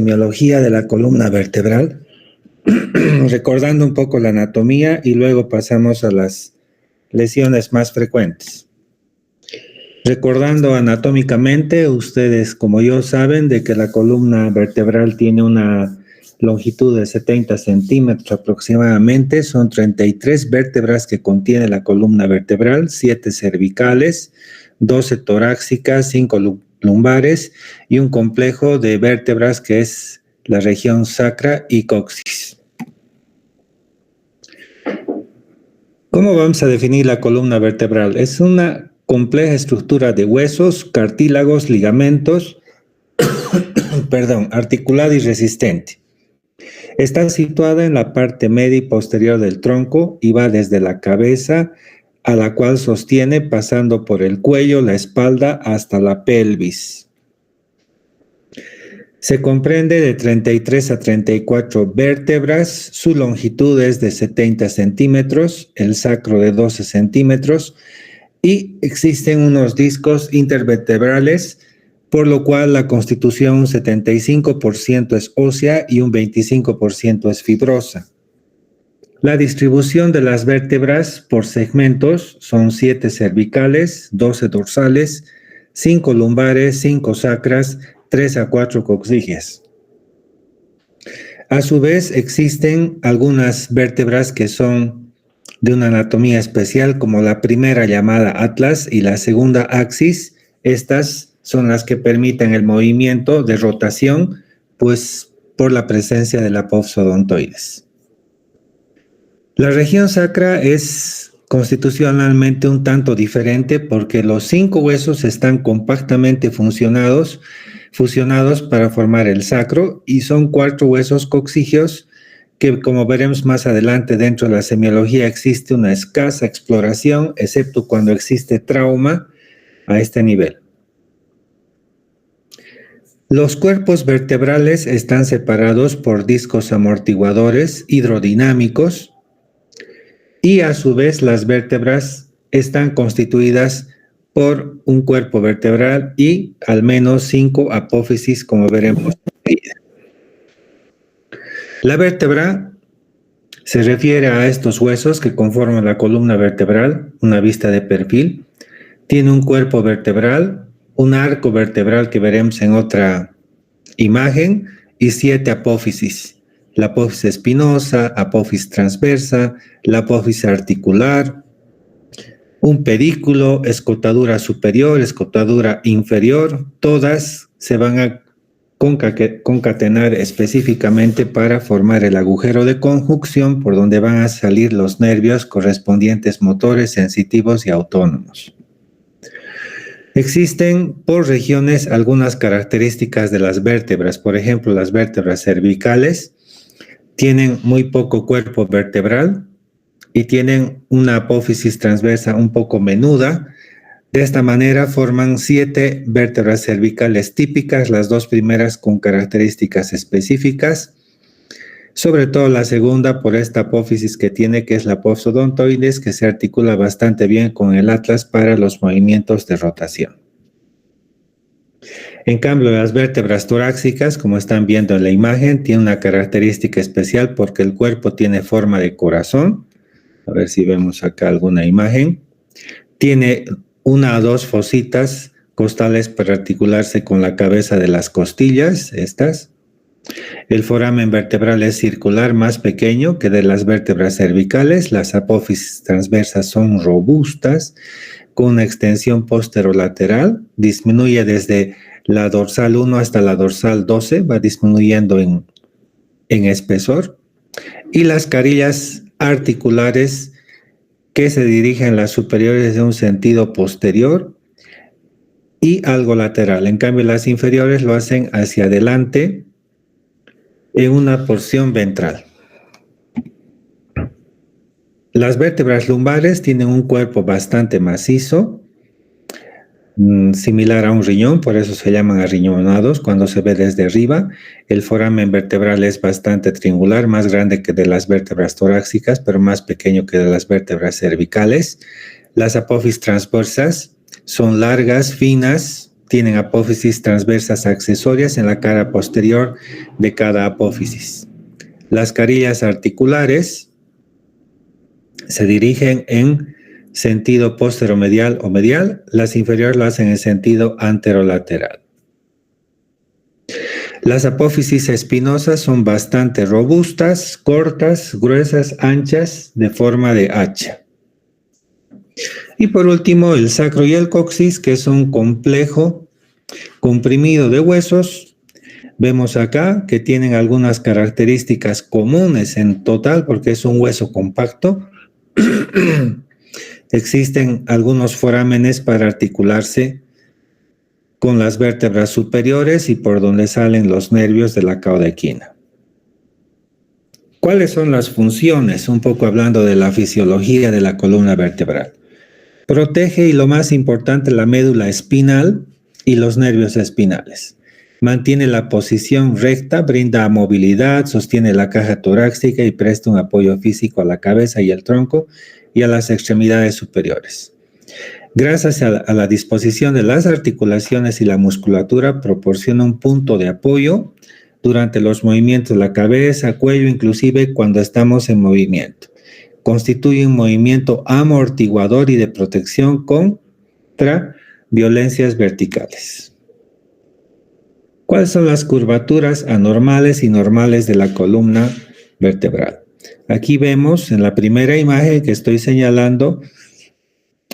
semiología de la columna vertebral, recordando un poco la anatomía y luego pasamos a las lesiones más frecuentes. Recordando anatómicamente, ustedes como yo saben de que la columna vertebral tiene una longitud de 70 centímetros aproximadamente, son 33 vértebras que contiene la columna vertebral, 7 cervicales, 12 torácicas, 5 lumbares y un complejo de vértebras que es la región sacra y coxis. ¿Cómo vamos a definir la columna vertebral? Es una compleja estructura de huesos, cartílagos, ligamentos, articulada y resistente. Está situada en la parte media y posterior del tronco y va desde la cabeza a la cual sostiene pasando por el cuello, la espalda hasta la pelvis. Se comprende de 33 a 34 vértebras, su longitud es de 70 centímetros, el sacro de 12 centímetros y existen unos discos intervertebrales, por lo cual la constitución un 75% es ósea y un 25% es fibrosa. La distribución de las vértebras por segmentos son 7 cervicales, 12 dorsales, 5 lumbares, 5 sacras, 3 a 4 coxígeas. A su vez, existen algunas vértebras que son de una anatomía especial, como la primera llamada atlas y la segunda axis. Estas son las que permiten el movimiento de rotación, pues por la presencia de la apófisis odontoides. La región sacra es constitucionalmente un tanto diferente porque los 5 huesos están compactamente fusionados para formar el sacro y son 4 huesos coxígeos que, como veremos más adelante dentro de la semiología, existe una escasa exploración, excepto cuando existe trauma a este nivel. Los cuerpos vertebrales están separados por discos amortiguadores hidrodinámicos y a su vez las vértebras están constituidas por un cuerpo vertebral y al menos 5 apófisis, como veremos enseguida. La vértebra se refiere a estos huesos que conforman la columna vertebral, una vista de perfil. Tiene un cuerpo vertebral, un arco vertebral que veremos en otra imagen y 7 apófisis. La apófisis espinosa, apófisis transversa, la apófisis articular, un pedículo, escotadura superior, escotadura inferior, todas se van a concatenar específicamente para formar el agujero de conjunción por donde van a salir los nervios correspondientes motores, sensitivos y autónomos. Existen por regiones algunas características de las vértebras. Por ejemplo, las vértebras cervicales tienen muy poco cuerpo vertebral y tienen una apófisis transversa un poco menuda. De esta manera forman 7 vértebras cervicales típicas, las 2 primeras con características específicas, sobre todo la segunda por esta apófisis que tiene, que es la apófisis odontoides, que se articula bastante bien con el atlas para los movimientos de rotación. En cambio, las vértebras torácicas, como están viendo en la imagen, tienen una característica especial porque el cuerpo tiene forma de corazón. A ver si vemos acá alguna imagen. Tiene 1 a 2 fositas costales para articularse con la cabeza de las costillas, estas. El foramen vertebral es circular, más pequeño que de las vértebras cervicales. Las apófisis transversas son robustas, con una extensión posterolateral. Disminuye desde la dorsal 1 hasta la dorsal 12, va disminuyendo en espesor. Y las carillas articulares que se dirigen las superiores de un sentido posterior y algo lateral. En cambio, las inferiores lo hacen hacia adelante en una porción ventral. Las vértebras lumbares tienen un cuerpo bastante macizo, similar a un riñón, por eso se llaman arriñonados cuando se ve desde arriba. El foramen vertebral es bastante triangular, más grande que de las vértebras torácicas, pero más pequeño que de las vértebras cervicales. Las apófisis transversas son largas, finas, tienen apófisis transversas accesorias en la cara posterior de cada apófisis. Las carillas articulares se dirigen en sentido posteromedial o medial, las inferiores lo hacen en sentido anterolateral. Las apófisis espinosas son bastante robustas, cortas, gruesas, anchas, de forma de hacha. Y por último, el sacro y el coxis, que es un complejo comprimido de huesos. Vemos acá que tienen algunas características comunes en total, porque es un hueso compacto. Existen algunos forámenes para articularse con las vértebras superiores y por donde salen los nervios de la cauda equina. ¿Cuáles son las funciones? Un poco hablando de la fisiología de la columna vertebral. Protege, y lo más importante, la médula espinal y los nervios espinales. Mantiene la posición recta, brinda movilidad, sostiene la caja torácica y presta un apoyo físico a la cabeza y el tronco y a las extremidades superiores. Gracias a la disposición de las articulaciones y la musculatura, proporciona un punto de apoyo durante los movimientos de la cabeza, cuello, inclusive cuando estamos en movimiento. Constituye un movimiento amortiguador y de protección contra violencias verticales. ¿Cuáles son las curvaturas anormales y normales de la columna vertebral? Aquí vemos en la primera imagen que estoy señalando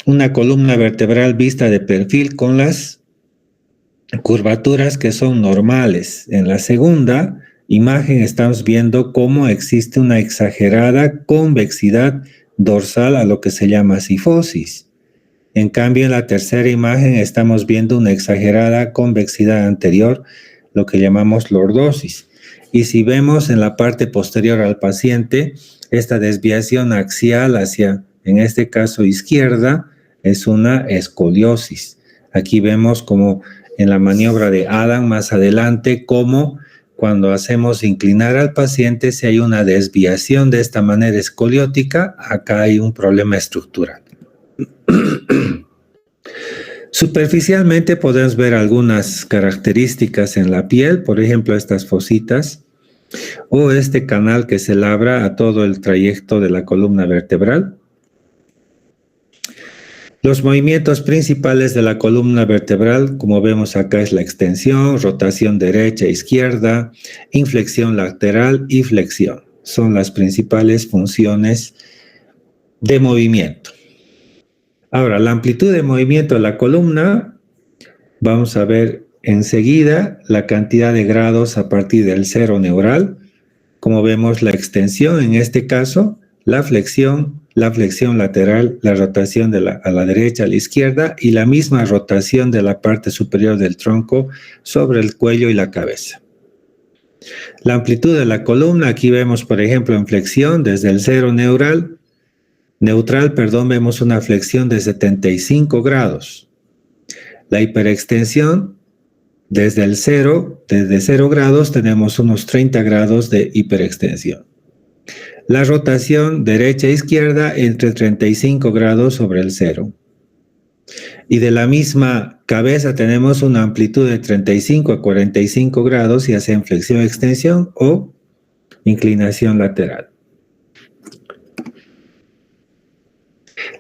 una columna vertebral vista de perfil con las curvaturas que son normales. En la segunda imagen estamos viendo cómo existe una exagerada convexidad dorsal, a lo que se llama cifosis. En cambio, en la tercera imagen estamos viendo una exagerada convexidad anterior, lo que llamamos lordosis. Y si vemos en la parte posterior al paciente, esta desviación axial hacia, en este caso, izquierda, es una escoliosis. Aquí vemos como en la maniobra de Adam más adelante, cómo cuando hacemos inclinar al paciente, si hay una desviación de esta manera escoliótica, acá hay un problema estructural. Superficialmente podemos ver algunas características en la piel, por ejemplo, estas fositas, o este canal que se labra a todo el trayecto de la columna vertebral. Los movimientos principales de la columna vertebral, como vemos acá, es la extensión, rotación derecha e izquierda, inflexión lateral y flexión. Son las principales funciones de movimiento. Ahora, la amplitud de movimiento de la columna, vamos a ver enseguida la cantidad de grados a partir del cero neural. Como vemos, la extensión en este caso, la flexión lateral, la rotación a la derecha, a la izquierda y la misma rotación de la parte superior del tronco sobre el cuello y la cabeza. La amplitud de la columna, aquí vemos, por ejemplo, en flexión desde el cero neutral, vemos una flexión de 75 grados. La hiperextensión, desde 0 grados tenemos unos 30 grados de hiperextensión. La rotación derecha-izquierda entre 35 grados sobre el cero. Y de la misma cabeza tenemos una amplitud de 35 a 45 grados, ya sea en flexión-extensión o inclinación lateral.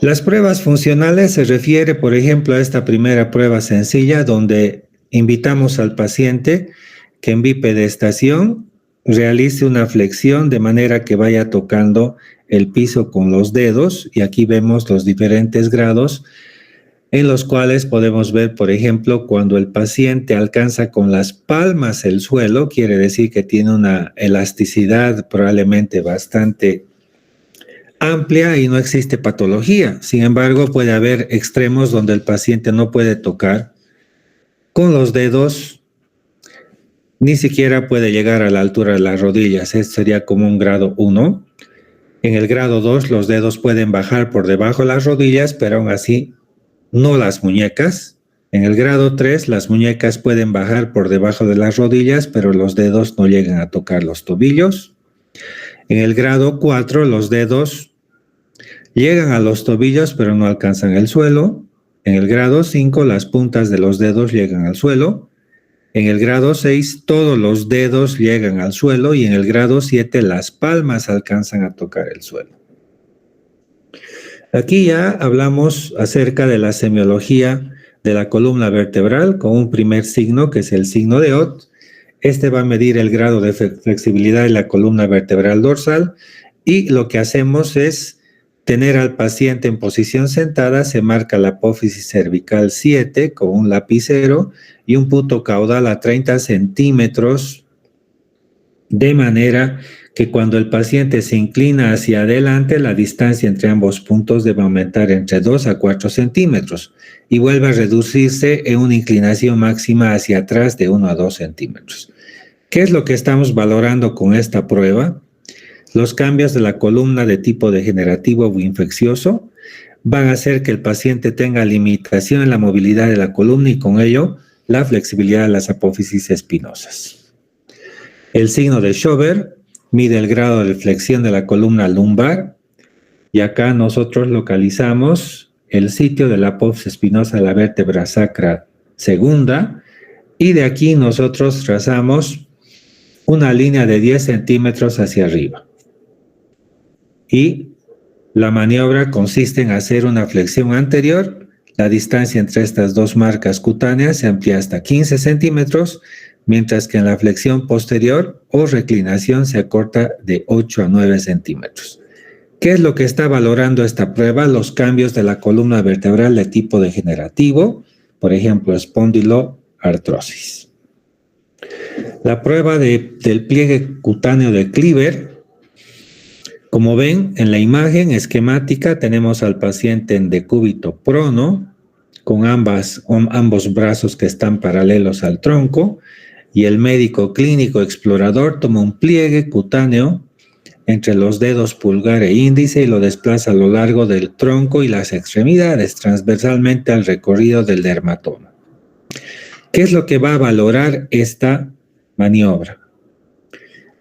Las pruebas funcionales se refiere, por ejemplo, a esta primera prueba sencilla donde invitamos al paciente que en bipedestación realice una flexión de manera que vaya tocando el piso con los dedos, y aquí vemos los diferentes grados en los cuales podemos ver, por ejemplo, cuando el paciente alcanza con las palmas el suelo, quiere decir que tiene una elasticidad probablemente bastante amplia y no existe patología. Sin embargo, puede haber extremos donde el paciente no puede tocar con los dedos, ni siquiera puede llegar a la altura de las rodillas. Esto sería como un grado 1. En el grado 2, los dedos pueden bajar por debajo de las rodillas, pero aún así no las muñecas. En el grado 3, las muñecas pueden bajar por debajo de las rodillas, pero los dedos no llegan a tocar los tobillos. En el grado 4, los dedos llegan a los tobillos, pero no alcanzan el suelo. En el grado 5, las puntas de los dedos llegan al suelo. En el grado 6, todos los dedos llegan al suelo. Y en el grado 7, las palmas alcanzan a tocar el suelo. Aquí ya hablamos acerca de la semiología de la columna vertebral con un primer signo, que es el signo de Ott. Este va a medir el grado de flexibilidad de la columna vertebral dorsal. Y lo que hacemos es tener al paciente en posición sentada, se marca la apófisis cervical 7 con un lapicero y un punto caudal a 30 centímetros, de manera que cuando el paciente se inclina hacia adelante, la distancia entre ambos puntos debe aumentar entre 2 a 4 centímetros y vuelve a reducirse en una inclinación máxima hacia atrás de 1 a 2 centímetros. ¿Qué es lo que estamos valorando con esta prueba? Los cambios de la columna de tipo degenerativo o infeccioso van a hacer que el paciente tenga limitación en la movilidad de la columna y con ello la flexibilidad de las apófisis espinosas. El signo de Schober mide el grado de flexión de la columna lumbar y acá nosotros localizamos el sitio de la apófisis espinosa de la vértebra sacra segunda y de aquí nosotros trazamos una línea de 10 centímetros hacia arriba. Y la maniobra consiste en hacer una flexión anterior. La distancia entre estas dos marcas cutáneas se amplía hasta 15 centímetros, mientras que en la flexión posterior o reclinación se acorta de 8 a 9 centímetros. ¿Qué es lo que está valorando esta prueba? Los cambios de la columna vertebral de tipo degenerativo, por ejemplo, espondiloartrosis. La prueba del pliegue cutáneo de Kliver. Como ven en la imagen esquemática, tenemos al paciente en decúbito prono, con ambos brazos que están paralelos al tronco, y el médico clínico explorador toma un pliegue cutáneo entre los dedos pulgar e índice y lo desplaza a lo largo del tronco y las extremidades, transversalmente al recorrido del dermatoma. ¿Qué es lo que va a valorar esta maniobra?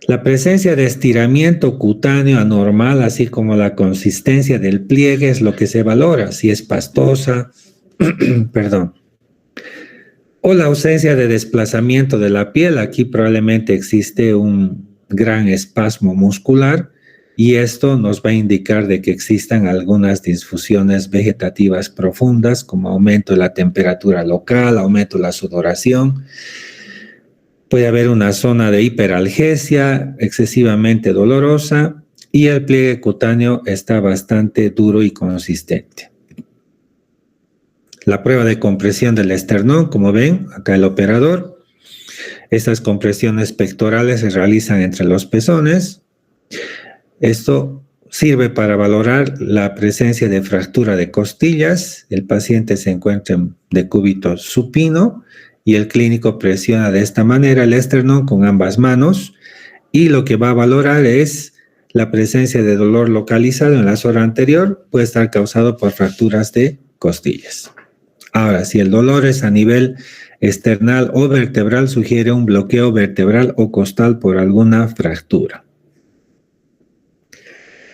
La presencia de estiramiento cutáneo anormal, así como la consistencia del pliegue, es lo que se valora, si es pastosa, o la ausencia de desplazamiento de la piel. Aquí probablemente existe un gran espasmo muscular y esto nos va a indicar de que existan algunas disfunciones vegetativas profundas, como aumento de la temperatura local, aumento de la sudoración. Puede haber una zona de hiperalgesia excesivamente dolorosa y el pliegue cutáneo está bastante duro y consistente. La prueba de compresión del esternón, como ven, acá el operador. Estas compresiones pectorales se realizan entre los pezones. Esto sirve para valorar la presencia de fractura de costillas. El paciente se encuentra en decúbito supino y el clínico presiona de esta manera el esternón con ambas manos y lo que va a valorar es la presencia de dolor localizado en la zona anterior, puede estar causado por fracturas de costillas. Ahora, si el dolor es a nivel esternal o vertebral, sugiere un bloqueo vertebral o costal por alguna fractura.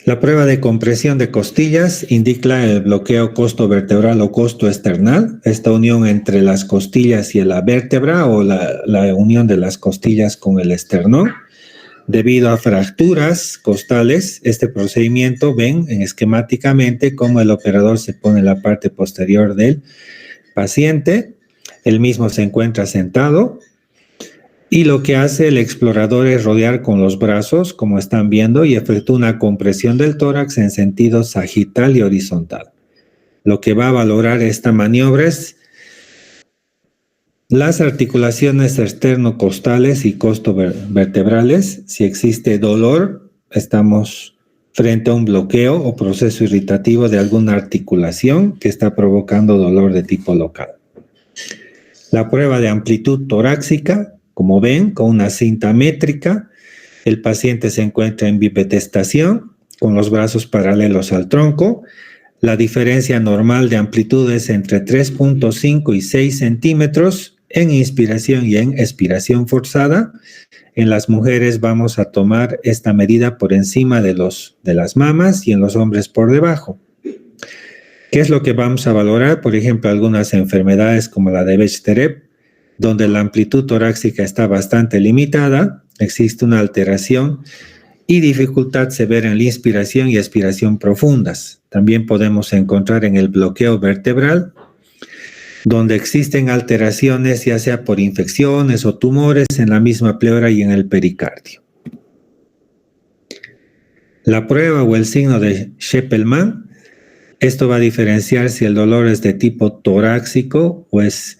La prueba de compresión de costillas indica el bloqueo costovertebral o costoesternal, esta unión entre las costillas y la vértebra o la unión de las costillas con el esternón. Debido a fracturas costales, este procedimiento, ven esquemáticamente cómo el operador se pone en la parte posterior del paciente, él mismo se encuentra sentado y lo que hace el explorador es rodear con los brazos, como están viendo, y efectúa una compresión del tórax en sentido sagital y horizontal. Lo que va a valorar esta maniobra es las articulaciones externocostales y costovertebrales. Si existe dolor, estamos frente a un bloqueo o proceso irritativo de alguna articulación que está provocando dolor de tipo local. La prueba de amplitud torácica, como ven, con una cinta métrica, el paciente se encuentra en bipedestación, con los brazos paralelos al tronco. La diferencia normal de amplitud es entre 3.5 y 6 centímetros en inspiración y en expiración forzada. En las mujeres vamos a tomar esta medida por encima de las mamas y en los hombres por debajo. ¿Qué es lo que vamos a valorar? Por ejemplo, algunas enfermedades como la de Bechterew, donde la amplitud torácica está bastante limitada, existe una alteración y dificultad severa en la inspiración y expiración profundas. También podemos encontrar en el bloqueo vertebral, donde existen alteraciones ya sea por infecciones o tumores en la misma pleura y en el pericardio. La prueba o el signo de Sheppelman, esto va a diferenciar si el dolor es de tipo torácico o es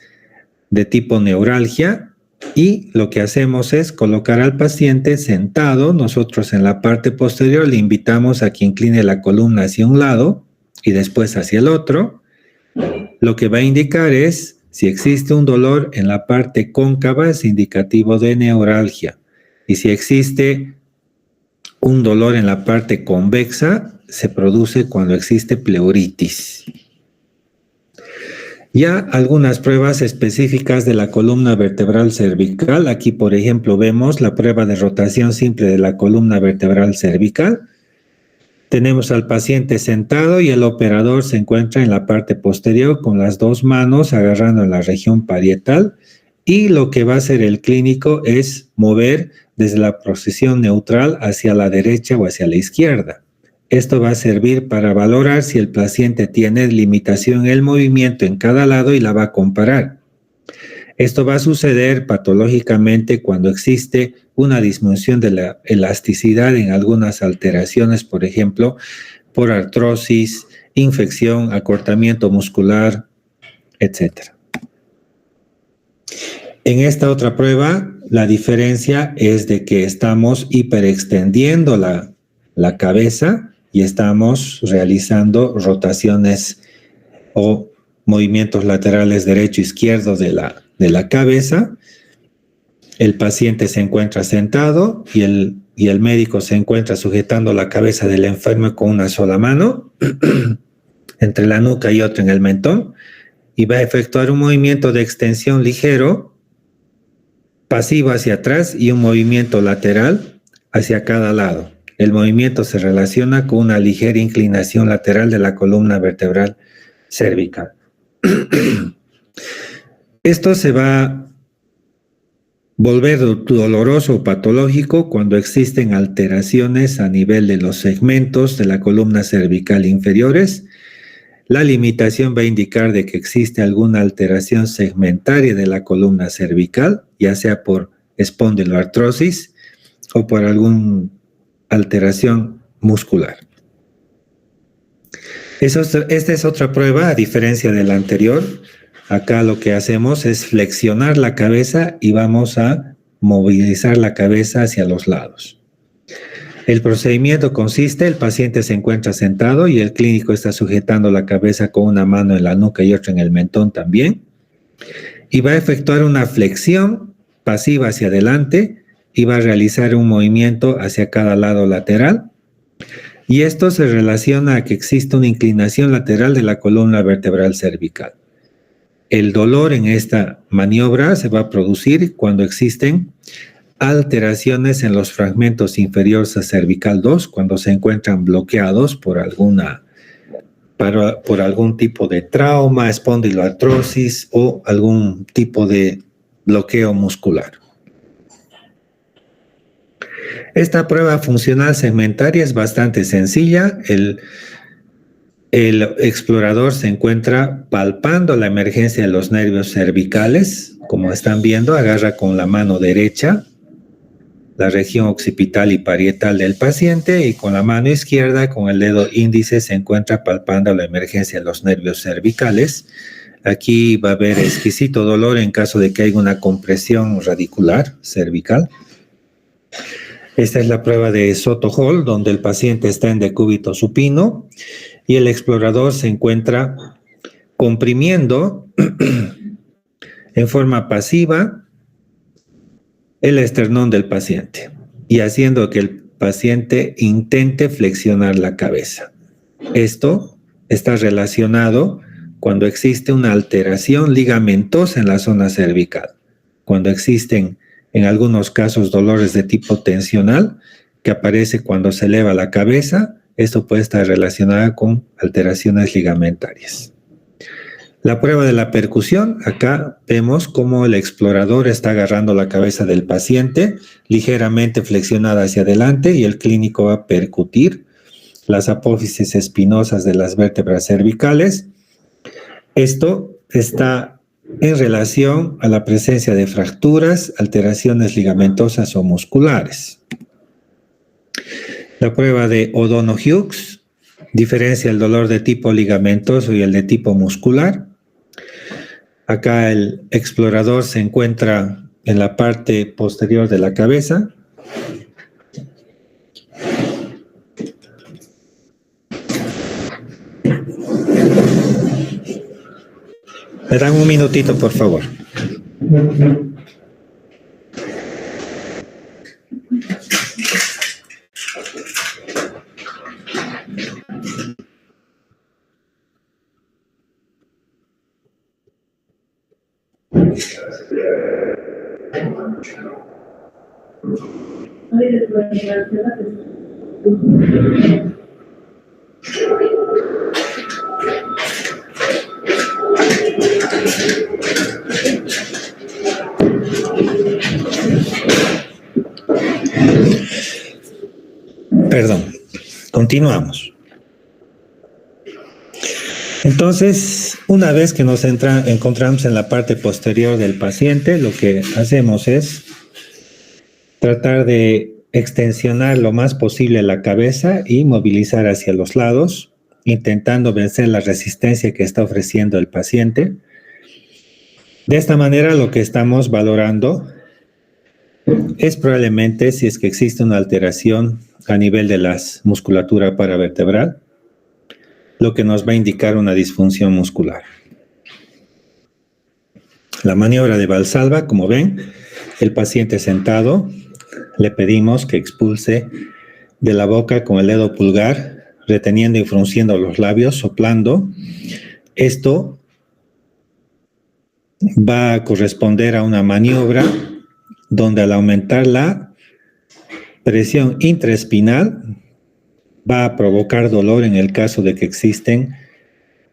de tipo neuralgia, y lo que hacemos es colocar al paciente sentado. Nosotros en la parte posterior le invitamos a que incline la columna hacia un lado y después hacia el otro. Lo que va a indicar es si existe un dolor en la parte cóncava, es indicativo de neuralgia, y si existe un dolor en la parte convexa, se produce cuando existe pleuritis. Ya algunas pruebas específicas de la columna vertebral cervical. Aquí, por ejemplo, vemos la prueba de rotación simple de la columna vertebral cervical. Tenemos al paciente sentado y el operador se encuentra en la parte posterior con las dos manos agarrando en la región parietal, y lo que va a hacer el clínico es mover desde la posición neutral hacia la derecha o hacia la izquierda. Esto va a servir para valorar si el paciente tiene limitación en el movimiento en cada lado y la va a comparar. Esto va a suceder patológicamente cuando existe una disminución de la elasticidad en algunas alteraciones, por ejemplo, por artrosis, infección, acortamiento muscular, etc. En esta otra prueba, la diferencia es de que estamos hiperextendiendo la cabeza y estamos realizando rotaciones o movimientos laterales derecho-izquierdo de la cabeza. El paciente se encuentra sentado y el médico se encuentra sujetando la cabeza del enfermo con una sola mano entre la nuca y otra en el mentón, y va a efectuar un movimiento de extensión ligero, pasivo hacia atrás, y un movimiento lateral hacia cada lado. El movimiento se relaciona con una ligera inclinación lateral de la columna vertebral cervical. Esto se va a volver doloroso o patológico cuando existen alteraciones a nivel de los segmentos de la columna cervical inferiores. La limitación va a indicar de que existe alguna alteración segmentaria de la columna cervical, ya sea por espondiloartrosis o por alguna alteración muscular. Esta es otra prueba, a diferencia de la anterior. Acá lo que hacemos es flexionar la cabeza y vamos a movilizar la cabeza hacia los lados. El procedimiento consiste: el paciente se encuentra sentado y el clínico está sujetando la cabeza con una mano en la nuca y otra en el mentón también, y va a efectuar una flexión pasiva hacia adelante y va a realizar un movimiento hacia cada lado lateral, y esto se relaciona a que existe una inclinación lateral de la columna vertebral cervical. El dolor en esta maniobra se va a producir cuando existen alteraciones en los fragmentos inferiores a cervical 2, cuando se encuentran bloqueados por algún tipo de trauma, espondiloartrosis o algún tipo de bloqueo muscular. Esta prueba funcional segmentaria es bastante sencilla. El explorador se encuentra palpando la emergencia de los nervios cervicales. Como están viendo, agarra con la mano derecha la región occipital y parietal del paciente, y con la mano izquierda, con el dedo índice, se encuentra palpando la emergencia de los nervios cervicales. Aquí va a haber exquisito dolor en caso de que haya una compresión radicular cervical. Esta es la prueba de Soto-Hall, donde el paciente está en decúbito supino y el explorador se encuentra comprimiendo en forma pasiva el esternón del paciente y haciendo que el paciente intente flexionar la cabeza. Esto está relacionado cuando existe una alteración ligamentosa en la zona cervical, cuando existen en algunos casos dolores de tipo tensional que aparece cuando se eleva la cabeza Esto puede estar relacionado con alteraciones ligamentarias. La prueba de la percusión, acá vemos cómo el explorador está agarrando la cabeza del paciente ligeramente flexionada hacia adelante y el clínico va a percutir las apófisis espinosas de las vértebras cervicales. Esto está en relación a la presencia de fracturas, alteraciones ligamentosas o musculares. La prueba de O'Donoghue diferencia el dolor de tipo ligamentoso y el de tipo muscular. Acá el explorador se encuentra en la parte posterior de la cabeza. Me dan un minutito, por favor. Perdón, continuamos. Entonces, una vez que nos encontramos en la parte posterior del paciente, lo que hacemos es tratar de extensionar lo más posible la cabeza y movilizar hacia los lados, intentando vencer la resistencia que está ofreciendo el paciente. De esta manera, lo que estamos valorando es probablemente si es que existe una alteración a nivel de la musculatura paravertebral, lo que nos va a indicar una disfunción muscular. La maniobra de Valsalva, como ven, el paciente sentado, le pedimos que expulse de la boca con el dedo pulgar, reteniendo y frunciendo los labios, soplando. Esto va a corresponder a una maniobra donde al aumentar la presión intraespinal va a provocar dolor en el caso de que existen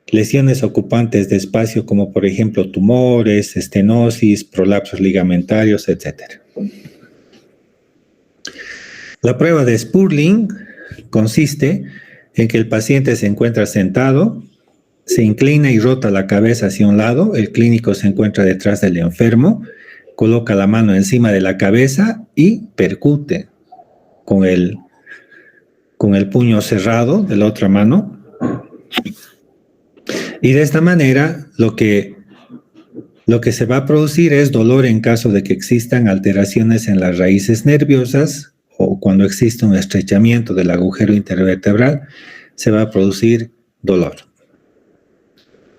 lesiones ocupantes de espacio como por ejemplo tumores, estenosis, prolapsos ligamentarios, etc. La prueba de Spurling consiste en que el paciente se encuentra sentado, se inclina y rota la cabeza hacia un lado, el clínico se encuentra detrás del enfermo, coloca la mano encima de la cabeza y percute con el puño cerrado de la otra mano. Y de esta manera lo que se va a producir es dolor en caso de que existan alteraciones en las raíces nerviosas o cuando existe un estrechamiento del agujero intervertebral, se va a producir dolor.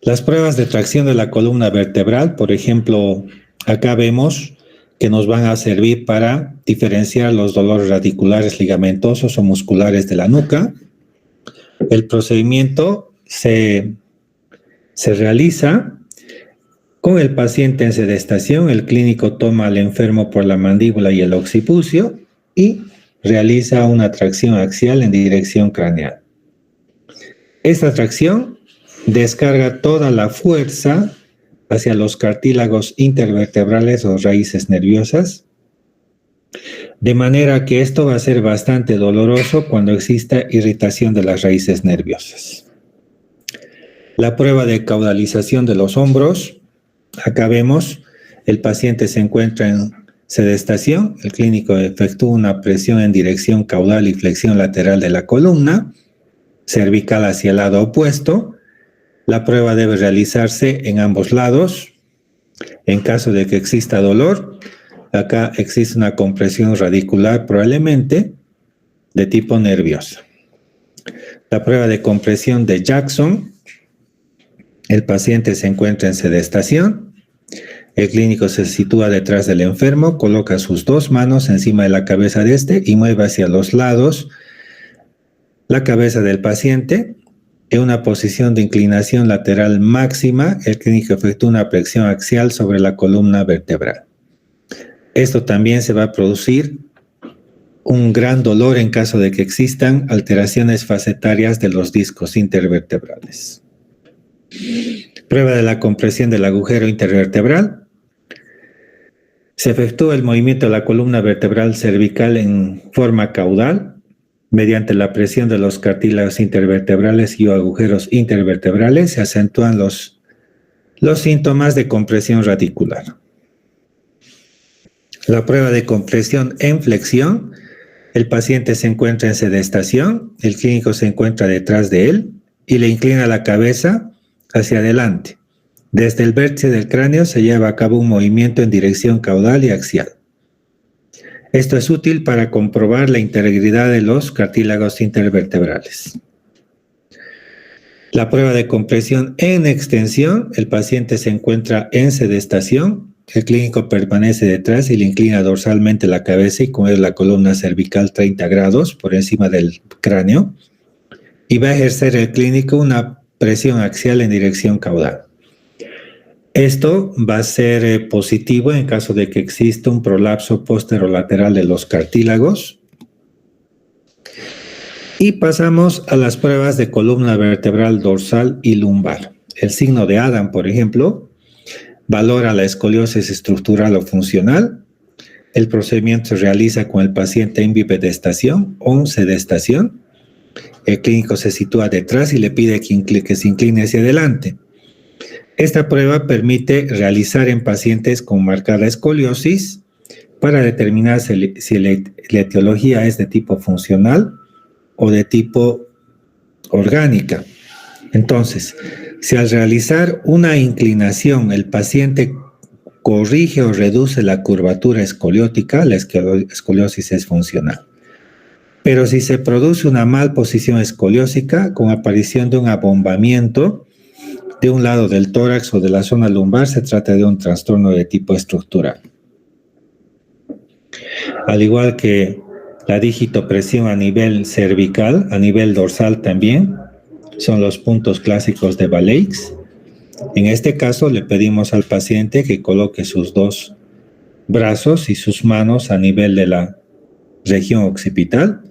Las pruebas de tracción de la columna vertebral, por ejemplo, acá vemos que nos van a servir para diferenciar los dolores radiculares ligamentosos o musculares de la nuca. El procedimiento se realiza con el paciente en sedestación. El clínico toma al enfermo por la mandíbula y el occipucio y realiza una tracción axial en dirección craneal. Esta tracción descarga toda la fuerza hacia los cartílagos intervertebrales o raíces nerviosas, de manera que esto va a ser bastante doloroso cuando exista irritación de las raíces nerviosas. La prueba de caudalización de los hombros, acá vemos, el paciente se encuentra en sedestación, el clínico efectúa una presión en dirección caudal y flexión lateral de la columna, cervical hacia el lado opuesto. La prueba debe realizarse en ambos lados. En caso de que exista dolor, acá existe una compresión radicular probablemente de tipo nervioso. La prueba de compresión de Jackson, el paciente se encuentra en sedestación, el clínico se sitúa detrás del enfermo, coloca sus dos manos encima de la cabeza de este y mueve hacia los lados la cabeza del paciente. En una posición de inclinación lateral máxima, el clínico efectúa una flexión axial sobre la columna vertebral. Esto también se va a producir un gran dolor en caso de que existan alteraciones facetarias de los discos intervertebrales. Prueba de la compresión del agujero intervertebral. Se efectúa el movimiento de la columna vertebral cervical en forma caudal mediante la presión de los cartílagos intervertebrales y agujeros intervertebrales. Se acentúan los síntomas de compresión radicular. La prueba de compresión en flexión. El paciente se encuentra en sedestación, el clínico se encuentra detrás de él y le inclina la cabeza hacia adelante. Desde el vértice del cráneo se lleva a cabo un movimiento en dirección caudal y axial. Esto es útil para comprobar la integridad de los cartílagos intervertebrales. La prueba de compresión en extensión. El paciente se encuentra en sedestación. El clínico permanece detrás y le inclina dorsalmente la cabeza y con la columna cervical 30 grados por encima del cráneo. Y va a ejercer el clínico una presión axial en dirección caudal. Esto va a ser positivo en caso de que exista un prolapso posterolateral de los cartílagos. Y pasamos a las pruebas de columna vertebral dorsal y lumbar. El signo de Adam, por ejemplo, valora la escoliosis estructural o funcional. El procedimiento se realiza con el paciente en bipedestación o en sedestación. El clínico se sitúa detrás y le pide que se incline hacia adelante. Esta prueba permite realizar en pacientes con marcada escoliosis para determinar si la etiología es de tipo funcional o de tipo orgánica. Entonces, si al realizar una inclinación el paciente corrige o reduce la curvatura escoliótica, la escoliosis es funcional. Pero si se produce una malposición escoliósica con aparición de un abombamiento de un lado del tórax o de la zona lumbar, se trata de un trastorno de tipo estructural. Al igual que la digitopresión a nivel cervical, a nivel dorsal también, son los puntos clásicos de Valeix. En este caso le pedimos al paciente que coloque sus dos brazos y sus manos a nivel de la región occipital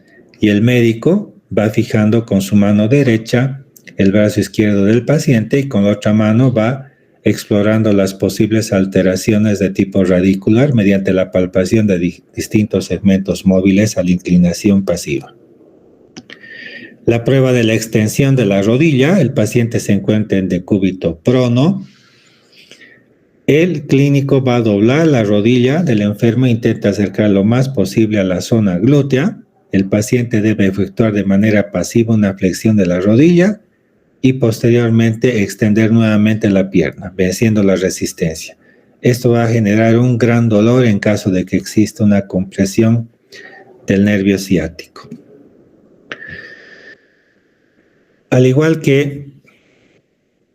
y el médico va fijando con su mano derecha el brazo izquierdo del paciente y con la otra mano va explorando las posibles alteraciones de tipo radicular mediante la palpación de distintos segmentos móviles a la inclinación pasiva. La prueba de la extensión de la rodilla. El paciente se encuentra en decúbito prono. El clínico va a doblar la rodilla del enfermo e intenta acercar lo más posible a la zona glútea. El paciente debe efectuar de manera pasiva una flexión de la rodilla y posteriormente extender nuevamente la pierna, venciendo la resistencia. Esto va a generar un gran dolor en caso de que exista una compresión del nervio ciático. Al igual que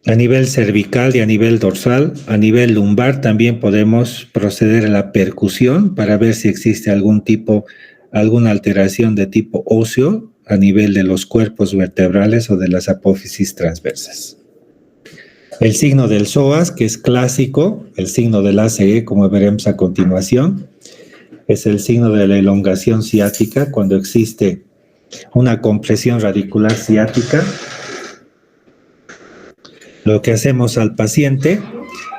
a nivel cervical y a nivel dorsal, a nivel lumbar también podemos proceder a la percusión para ver si existe alguna alteración de tipo óseo a nivel de los cuerpos vertebrales o de las apófisis transversas. El signo del psoas, que es clásico, el signo del ACE, como veremos a continuación, es el signo de la elongación ciática cuando existe una compresión radicular ciática. Lo que hacemos al paciente,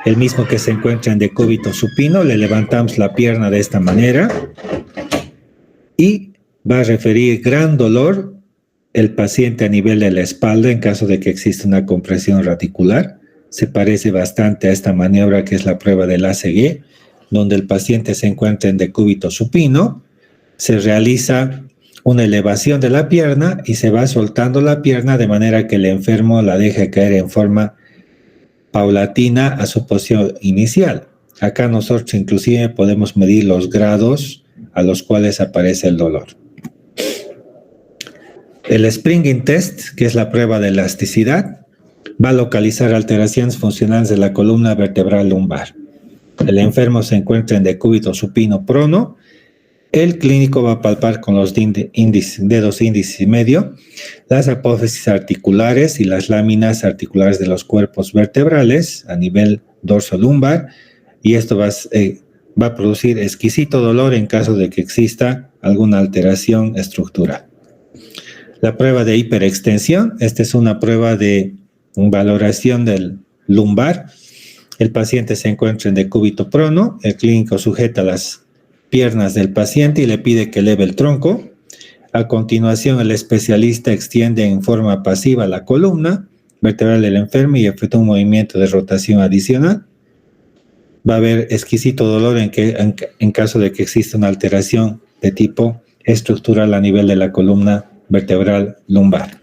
el mismo que se encuentra en decúbito supino, le levantamos la pierna de esta manera y va a referir gran dolor el paciente a nivel de la espalda en caso de que exista una compresión radicular. Se parece bastante a esta maniobra que es la prueba del ACG, donde el paciente se encuentra en decúbito supino, se realiza una elevación de la pierna y se va soltando la pierna de manera que el enfermo la deje caer en forma paulatina a su posición inicial. Acá nosotros inclusive podemos medir los grados a los cuales aparece el dolor. El Springing Test, que es la prueba de elasticidad, va a localizar alteraciones funcionales de la columna vertebral lumbar. El enfermo se encuentra en decúbito supino prono. El clínico va a palpar con los dedos índice y medio las apófisis articulares y las láminas articulares de los cuerpos vertebrales a nivel dorso-lumbar y esto va a producir exquisito dolor en caso de que exista alguna alteración estructural. La prueba de hiperextensión, esta es una prueba de valoración del lumbar. El paciente se encuentra en decúbito prono, el clínico sujeta las piernas del paciente y le pide que eleve el tronco. A continuación, el especialista extiende en forma pasiva la columna vertebral del enfermo y efectúa un movimiento de rotación adicional. Va a haber exquisito dolor en caso de que exista una alteración de tipo estructural a nivel de la columna vertebral lumbar.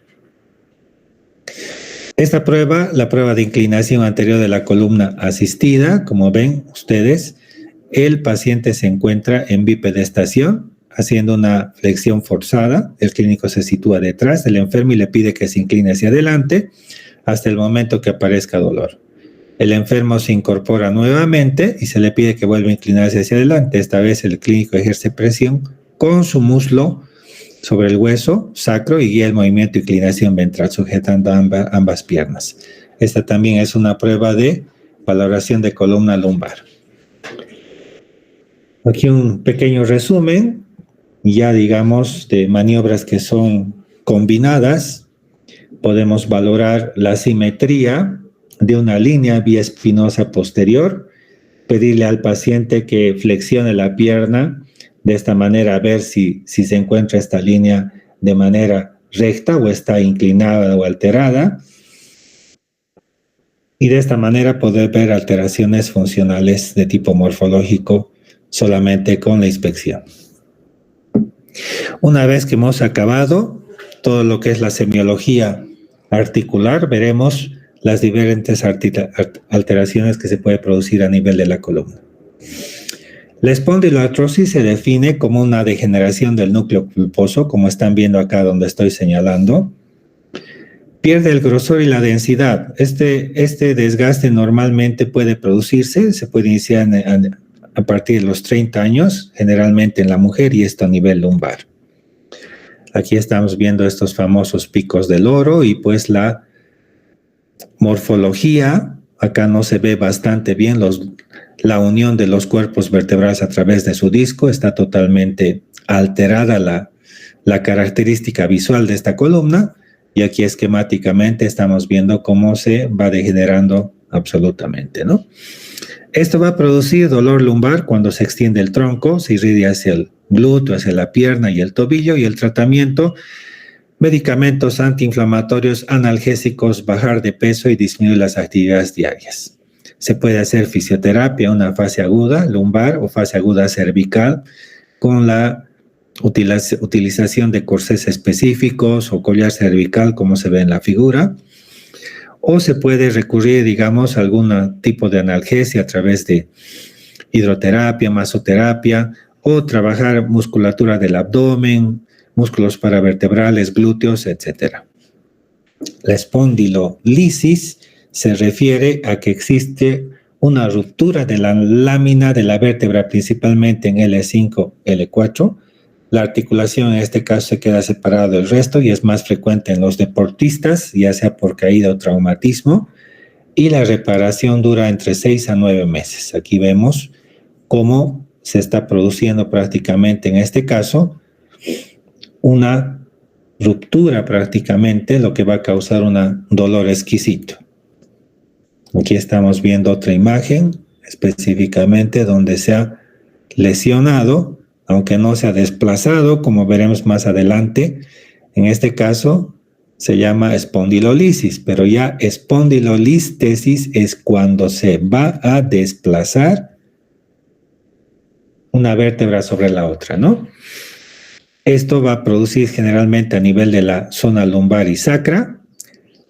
Esta prueba, la prueba de inclinación anterior de la columna asistida, como ven ustedes, el paciente se encuentra en bipedestación, haciendo una flexión forzada. El clínico se sitúa detrás del enfermo y le pide que se incline hacia adelante hasta el momento que aparezca dolor. El enfermo se incorpora nuevamente y se le pide que vuelva a inclinarse hacia adelante. Esta vez el clínico ejerce presión con su muslo sobre el hueso sacro y guía el movimiento de inclinación ventral, sujetando ambas piernas. Esta también es una prueba de valoración de columna lumbar. Aquí un pequeño resumen, ya digamos, de maniobras que son combinadas. Podemos valorar la simetría de una línea biespinosa posterior, pedirle al paciente que flexione la pierna de esta manera, a ver si se encuentra esta línea de manera recta o está inclinada o alterada. Y de esta manera poder ver alteraciones funcionales de tipo morfológico solamente con la inspección. Una vez que hemos acabado todo lo que es la semiología articular, veremos las diferentes alteraciones que se puede producir a nivel de la columna. La espondiloartrosis se define como una degeneración del núcleo pulposo, como están viendo acá donde estoy señalando. Pierde el grosor y la densidad. Este desgaste normalmente puede producirse, se puede iniciar a partir de los 30 años, generalmente en la mujer, y esto a nivel lumbar. Aquí estamos viendo estos famosos picos del oro y pues la morfología. Acá no se ve bastante bien la unión de los cuerpos vertebrales a través de su disco. Está totalmente alterada la característica visual de esta columna. Y aquí esquemáticamente estamos viendo cómo se va degenerando absolutamente, ¿no? Esto va a producir dolor lumbar cuando se extiende el tronco, se irradia hacia el glúteo, hacia la pierna y el tobillo, y el tratamiento: medicamentos antiinflamatorios, analgésicos, bajar de peso y disminuir las actividades diarias. Se puede hacer fisioterapia, una fase aguda lumbar o fase aguda cervical, con la utilización de corsés específicos o collar cervical, como se ve en la figura. O se puede recurrir, digamos, a algún tipo de analgesia a través de hidroterapia, masoterapia, o trabajar musculatura del abdomen, músculos paravertebrales, glúteos, etc. La espondilolisis se refiere a que existe una ruptura de la lámina de la vértebra, principalmente en L5, L4. La articulación en este caso se queda separada del resto y es más frecuente en los deportistas, ya sea por caída o traumatismo, y la reparación dura entre 6 a 9 meses. Aquí vemos cómo se está produciendo prácticamente en este caso una ruptura prácticamente, lo que va a causar un dolor exquisito. Aquí estamos viendo otra imagen específicamente donde se ha lesionado, aunque no se ha desplazado, como veremos más adelante. En este caso se llama espondilolisis, pero ya espondilolistesis es cuando se va a desplazar una vértebra sobre la otra, ¿no? Esto va a producir generalmente a nivel de la zona lumbar y sacra.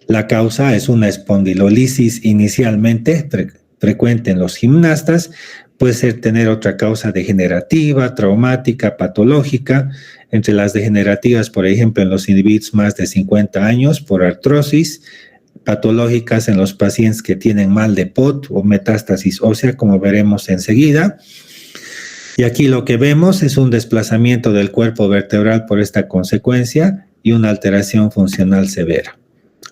La causa es una espondilolisis inicialmente frecuente en los gimnastas. Puede ser tener otra causa degenerativa, traumática, patológica. Entre las degenerativas, por ejemplo, en los individuos más de 50 años por artrosis, patológicas en los pacientes que tienen mal de POT o metástasis ósea, como veremos enseguida. Y aquí lo que vemos es un desplazamiento del cuerpo vertebral por esta consecuencia y una alteración funcional severa.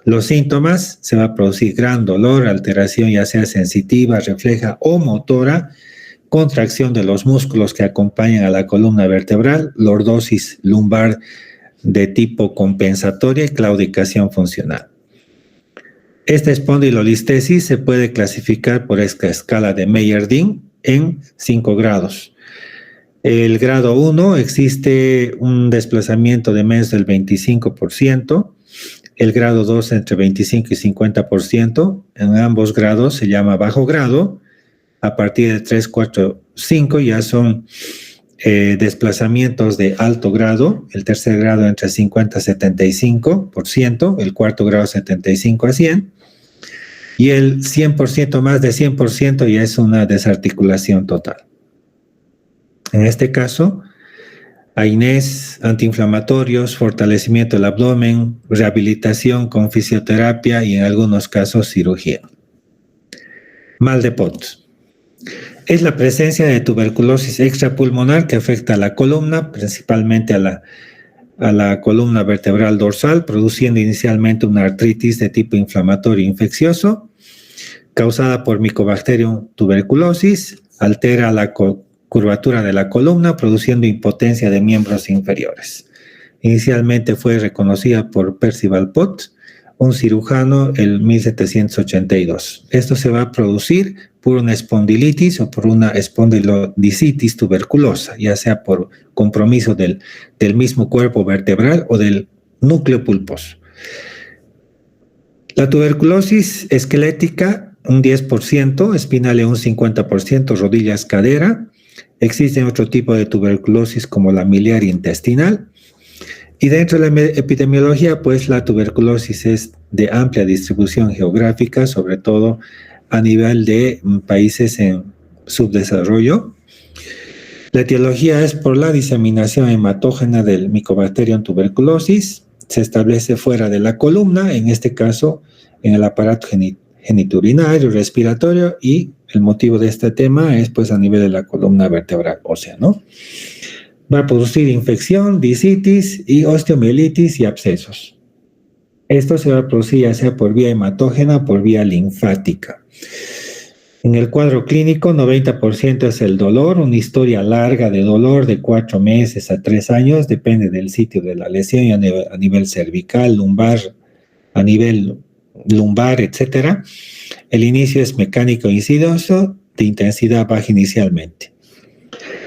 Los síntomas: se va a producir gran dolor, alteración ya sea sensitiva, refleja o motora, contracción de los músculos que acompañan a la columna vertebral, lordosis lumbar de tipo compensatoria y claudicación funcional. Esta espondilolistesis se puede clasificar por esta escala de Meyer-Dean en 5 grados. El grado 1 existe un desplazamiento de menos del 25%, el grado 2 entre 25 y 50%, en ambos grados se llama bajo grado, a partir de 3, 4, 5 ya son desplazamientos de alto grado, el tercer grado entre 50 y 75%, el cuarto grado 75 a 100, y el 100%, más de 100% ya es una desarticulación total. En este caso, AINES, antiinflamatorios, fortalecimiento del abdomen, rehabilitación con fisioterapia y en algunos casos cirugía. Mal de Pott. Es la presencia de tuberculosis extrapulmonar que afecta a la columna, principalmente a la columna vertebral dorsal, produciendo inicialmente una artritis de tipo inflamatorio infeccioso, causada por Mycobacterium tuberculosis, altera la curvatura de la columna, produciendo impotencia de miembros inferiores. Inicialmente fue reconocida por Percival Pott, un cirujano, en 1782. Esto se va a producir por una espondilitis o por una espondilodicitis tuberculosa, ya sea por compromiso del mismo cuerpo vertebral o del núcleo pulposo. La tuberculosis esquelética, un 10%, espinal un 50%, rodillas, cadera. Existen otro tipo de tuberculosis como la miliar intestinal. Y dentro de la epidemiología, pues la tuberculosis es de amplia distribución geográfica, sobre todo a nivel de países en subdesarrollo. La etiología es por la diseminación hematógena del Mycobacterium tuberculosis. Se establece fuera de la columna, en este caso en el aparato genitourinario, respiratorio, y el motivo de este tema es pues a nivel de la columna vertebral ósea, ¿no? Va a producir infección, discitis y osteomielitis y abscesos. Esto se va a producir ya sea por vía hematógena o por vía linfática. En el cuadro clínico, 90% es el dolor, una historia larga de dolor de 4 meses a 3 años, depende del sitio de la lesión y a nivel cervical, lumbar, a nivel lumbar, etc. El inicio es mecánico insidioso, de intensidad baja inicialmente.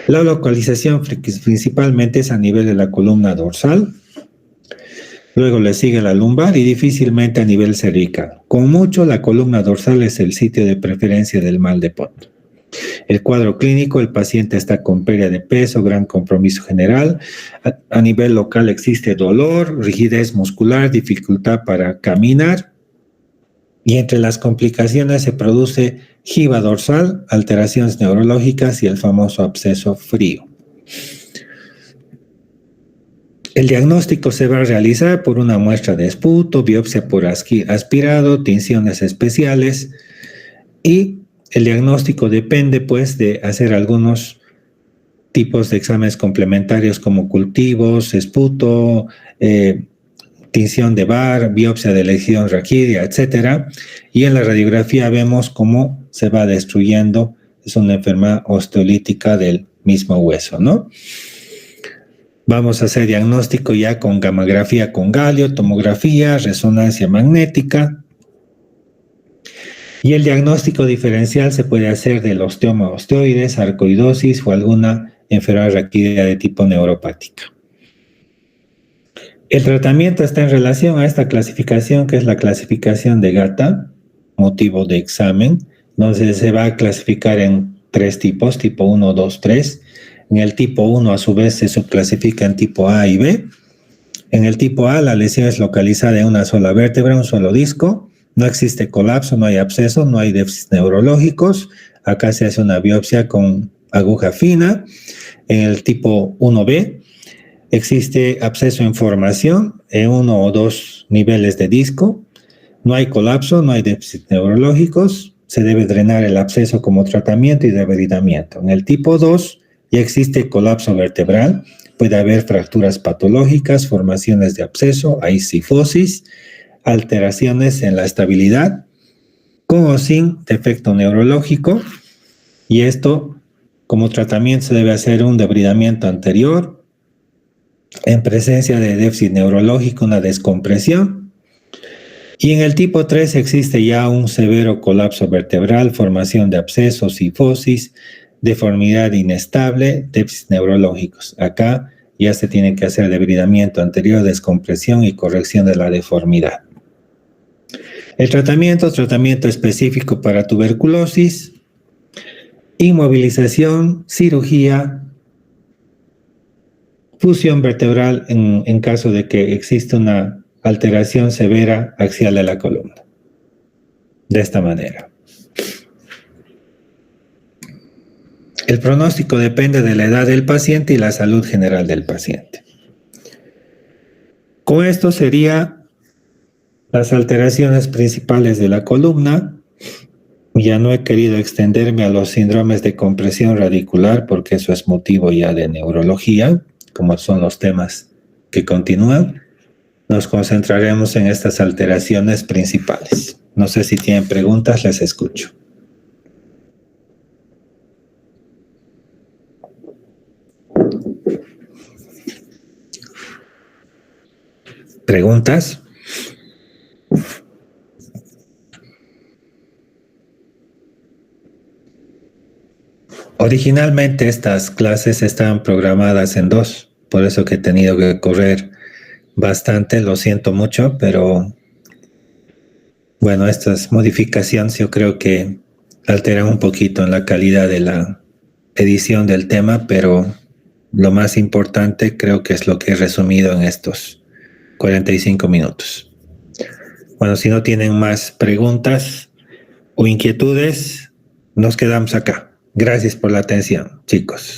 La localización principalmente es a nivel de la columna dorsal, luego le sigue la lumbar y difícilmente a nivel cervical. Con mucho, la columna dorsal es el sitio de preferencia del mal de Pott. El cuadro clínico, el paciente está con pérdida de peso, gran compromiso general. A nivel local existe dolor, rigidez muscular, dificultad para caminar. Y entre las complicaciones se produce jiba dorsal, alteraciones neurológicas y el famoso absceso frío. El diagnóstico se va a realizar por una muestra de esputo, biopsia por aspirado, tinciones especiales, y el diagnóstico depende pues de hacer algunos tipos de exámenes complementarios como cultivos, esputo, tinción de Barr, biopsia de lesión raquídea, etc. Y en la radiografía vemos cómo se va destruyendo, es una enfermedad osteolítica del mismo hueso, ¿no? Vamos a hacer diagnóstico ya con gammagrafía con galio, tomografía, resonancia magnética. Y el diagnóstico diferencial se puede hacer del osteoma osteoides, sarcoidosis o alguna enfermedad raquídea de tipo neuropática. El tratamiento está en relación a esta clasificación, que es la clasificación de Gata, motivo de examen. Entonces se va a clasificar en 3 tipos, tipo 1, 2, 3. En el tipo 1, a su vez, se subclasifica en tipo A y B. En el tipo A, la lesión es localizada en una sola vértebra, un solo disco. No existe colapso, no hay absceso, no hay déficits neurológicos. Acá se hace una biopsia con aguja fina. En el tipo 1B, existe absceso en formación en 1 o 2 niveles de disco. No hay colapso, no hay déficits neurológicos. Se debe drenar el absceso como tratamiento y debridamiento. En el tipo 2 ya existe colapso vertebral. Puede haber fracturas patológicas, formaciones de absceso, hay cifosis, alteraciones en la estabilidad, con o sin defecto neurológico. Y esto Como tratamiento se debe hacer un debridamiento anterior, en presencia de déficit neurológico, una descompresión. Y en el tipo 3 existe ya un severo colapso vertebral, formación de abscesos, cifosis, deformidad inestable, déficits neurológicos. Acá ya se tiene que hacer debridamiento anterior, descompresión y corrección de la deformidad. El tratamiento específico para tuberculosis, inmovilización, cirugía, fusión vertebral en caso de que exista una alteración severa axial de la columna. De esta manera. El pronóstico depende de la edad del paciente y la salud general del paciente. Con esto serían las alteraciones principales de la columna. Ya no he querido extenderme a los síndromes de compresión radicular porque eso es motivo ya de neurología, como son los temas que continúan. Nos concentraremos en estas alteraciones principales. No sé si tienen preguntas, les escucho. ¿Preguntas? Originalmente estas clases estaban programadas en 2, por eso que he tenido que correr bastante, lo siento mucho, pero bueno, estas modificaciones yo creo que alteran un poquito en la calidad de la edición del tema, pero lo más importante creo que es lo que he resumido en estos 45 minutos. Bueno, si no tienen más preguntas o inquietudes, nos quedamos acá. Gracias por la atención, chicos.